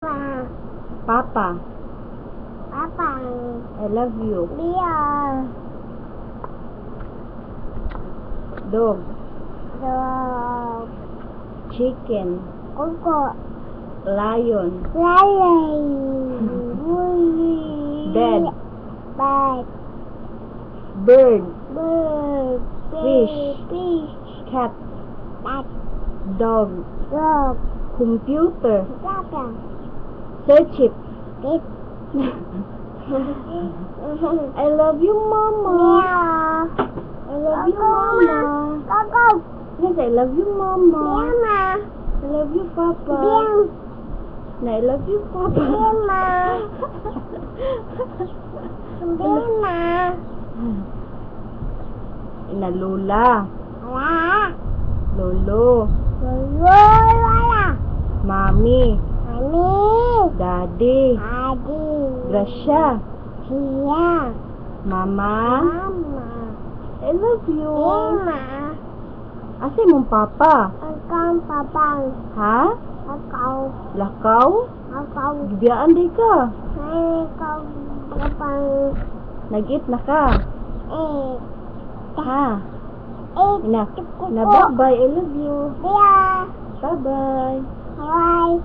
Papa, Papa, I love you. beer, Dog, dog, chicken, coco, lion, lion, Bed. bed, bird, bird, Fish. cat, cat, dog, dog, computer, dog, search it. kid, I love you, Mama. meow, I love you, Mama. coco, Yes, I love you, Mama. meow, I love you, Papa. meow, Na, I love you, Papa. meow, meow, Na, Lola, wala, Lolo, wala, Mami, mami, Daddy, adi, Gracia, siya, Mama. mama, I love you. mama, Asa mong Papa? akang papang, Ha? akaw, Lakaw? akaw, Biyaan di ka. ikaw, papang, Nag-eat na ka. eh, Ha? eh, Na, bye-bye. I love you. dia, Bye-bye. bye.